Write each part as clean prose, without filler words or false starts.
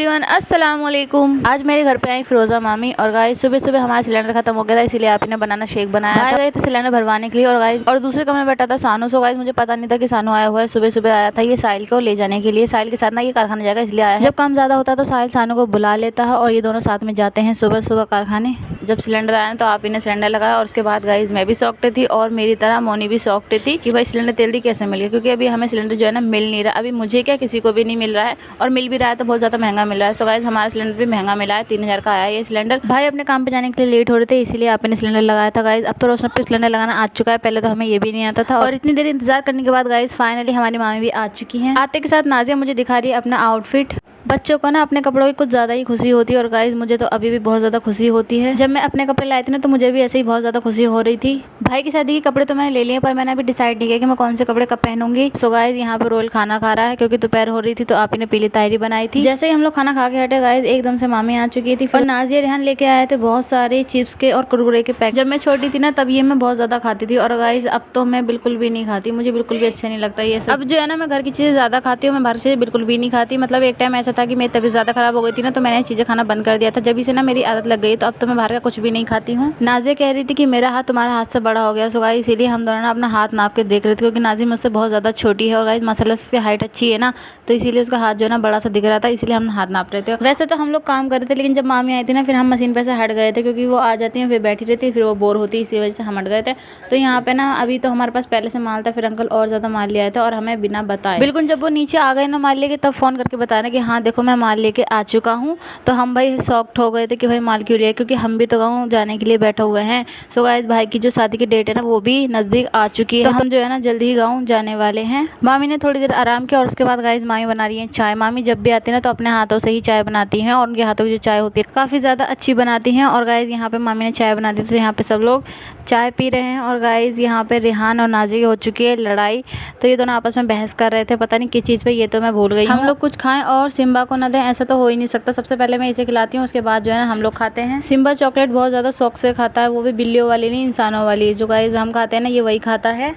Everyone, अस्सलाम वालेकुम। आज मेरे घर पे आई फिरोजा मामी और गाइस सुबह सुबह हमारा सिलेंडर खत्म हो गया था, इसीलिए आप ने बनाना शेक बनाया था। गए थे सिलेंडर भरवाने के लिए और गाइस और दूसरे कमरे में बैठा था सानू। सो गाइस मुझे पता नहीं था कि सानू आया हुआ है। सुबह सुबह आया था ये साहिल को ले जाने के लिए। साहिल के साथ ना ये कारखाने जाएगा इसलिए आया है। जब काम ज्यादा होता है तो साहिल सानू को बुला लेता है और ये दोनों साथ में जाते हैं सुबह सुबह कारखाने। जब सिलेंडर आया तो आप ने सिलेंडर लगाया और उसके बाद गाइस मैं भी शॉक्ड थी और मेरी तरह मोनी भी शॉक्ड थी कि भाई सिलेंडर जल्दी कैसे मिल गया, क्योंकि अभी हमें सिलेंडर जो है ना मिल नहीं रहा। अभी मुझे क्या किसी को भी नहीं मिल रहा है और मिल भी रहा है तो बहुत ज़्यादा महंगा मिल रहा है। सो गाइस हमारा सिलेंडर भी महंगा मिला है, 3000 का आया है ये सिलेंडर। भाई अपने काम पे जाने के लिए लेट हो रहे थे इसीलिए आपने सिलेंडर लगाया था। गाइस अब तो रोशन पे सिलेंडर लगाना आ चुका है, पहले तो हमें ये भी नहीं आता था। और इतनी देर इंतजार करने के बाद गाइस फाइनली हमारी मामी भी आ चुकी हैं। आते के साथ नाजिया मुझे दिखा रही है अपना आउटफिट। बच्चों को ना अपने कपड़ों की कुछ ज़्यादा ही खुशी होती है और गाइस मुझे तो अभी भी बहुत ज़्यादा खुशी होती है। जब मैं अपने कपड़े लाई थी ना तो मुझे भी ऐसे ही बहुत ज़्यादा खुशी हो रही थी। भाई की शादी के कपड़े तो मैंने ले लिए पर मैंने अभी डिसाइड नहीं किया कि मैं कौन से कपड़े कब पहनूंगी। सो गाइस यहाँ पे रोल खाना खा रहा है क्योंकि दोपहर हो रही थी तो आप ने पीली तायरी बनाई थी। जैसे ही हम लोग खाना खा के हटे गाइस एकदम से मामी आ चुकी थी। फिर नाजिया रेहान लेके आए थे बहुत सारे चिप्स के और कुरकुरे के पैक। जब मैं छोटी थी ना तब ये मैं बहुत ज़्यादा खाती थी और गाइस अब तो मैं बिल्कुल भी नहीं खाती, मुझे बिल्कुल भी अच्छा नहीं लगता ये सब। अब जो है ना मैं घर की चीज़ें ज़्यादा खाती हूँ, मैं बाहर से बिल्कुल भी नहीं खाती। मतलब एक टाइम ऐसा था कि मेरी तबीयत ज़्यादा खराब हो गई थी ना तो मैंने चीज़ें खाना बंद कर दिया था। जब से ना मेरी आदत लग गई तो अब तो मैं बाहर का कुछ भी नहीं खाती हूँ। नाजिया कह रही थी कि मेरा हाथ तुम्हारा हाथ से बड़ा हो गया। सो गाइस इसीलिए हम दोनों ना अपना हाथ नाप के देख रहे थे क्योंकि नाजिया मुझसे बहुत ज़्यादा छोटी है और गाइस माशाल्लाह से उसकी हाइट अच्छी है ना तो इसीलिए उसका हाथ जो है ना बड़ा सा दिख रहा था, इसलिए हम हाथ नाप रहे थे। वैसे तो हम लोग काम कर रहे थे लेकिन जब मामी आई थी ना फिर हम मशीन पे से हट गए थे क्योंकि वो आ जाती हैं फिर बैठी रहती फिर वो बोर होती, इसी वजह से हम हट गए थे। तो यहाँ पे ना अभी तो हमारे पास पहले से माल था, फिर अंकल और ज़्यादा माल ले आए थे और हमें बिना बताए बिल्कुल जब वो नीचे आ गए ना माल लेके तब फ़ोन करके बताना कि हाँ देखो मैं माल लेके आ चुका हूँ। तो हम भाई शॉक्ड हो गए थे कि भाई माल क्यों लिया, क्योंकि हम भी तो गाँव जाने के लिए बैठे हुए हैं। सो गाइस भाई की जो शादी की डेट है ना वो भी नज़दीक आ चुकी है, तो हम जो है ना जल्दी ही गाँव जाने वाले हैं। मामी ने थोड़ी देर आराम किया और उसके बाद गाइस मामी बना रही है चाय। मामी जब भी आती है ना तो अपने हाथों से ही चाय बनाती हैं और उनके हाथों की जो चाय होती है काफ़ी ज़्यादा अच्छी बनाती हैं। और गाइस यहाँ पे मामी ने चाय बना दी तो यहाँ पे सब लोग चाय पी रहे हैं। और गाइस यहाँ पे रेहान और नाज़िया की हो चुकी है लड़ाई, तो ये दोनों आपस में बहस कर रहे थे पता नहीं किस चीज़ पे, ये तो मैं भूल गई। हम लोग कुछ खाएं और सिम्बा को ना दें ऐसा तो हो ही नहीं सकता। सबसे पहले मैं इसे खिलाती हूँ उसके बाद जो है ना हम लोग खाते हैं। सिम्बा चॉकलेट बहुत ज़्यादा शौक से खाता है, वो भी बिल्लियों वाली नहीं इंसानों वाली। जो गाइस हम खाते हैं ना ये वही खाता है।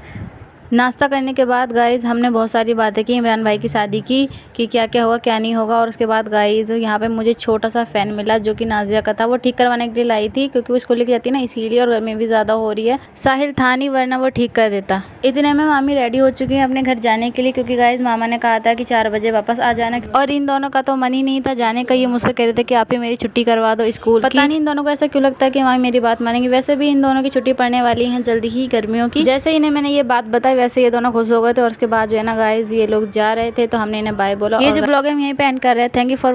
नाश्ता करने के बाद गाइज़ हमने बहुत सारी बातें की इमरान भाई की शादी की कि क्या क्या होगा क्या नहीं होगा। और उसके बाद गाइज़ यहाँ पे मुझे छोटा सा फ़ैन मिला जो कि नाजिया का था, वो ठीक करवाने के लिए लाई थी क्योंकि वो स्कूल लेके जाती है ना इसीलिए, और गर्मी भी ज़्यादा हो रही है। साहिल था नहीं वरना वो ठीक कर देता। इतने में मामी रेडी हो चुकी है अपने घर जाने के लिए क्योंकि गाइज़ मामा ने कहा था कि 4 बजे वापस आ जाना और इन दोनों का तो मन ही नहीं था जाने का। ये मुझसे कह रहे थे कि आप ही मेरी छुट्टी करवा दो स्कूल। पता नहीं इन दोनों को ऐसा क्यों लगता है कि मामी मेरी बात मानेंगी। वैसे भी इन दोनों की छुट्टी पड़ने वाली है जल्दी ही गर्मियों की। जैसे इन्हें मैंने ये बात बताई वैसे ये दोनों खुश हो गए थे और उसके बाद जो है ना गाइस ये लोग जा रहे थे तो हमने इन्हें बाय बोला। ये जो ब्लॉग है हम यहीं पे एंड कर रहे हैं। Thank you for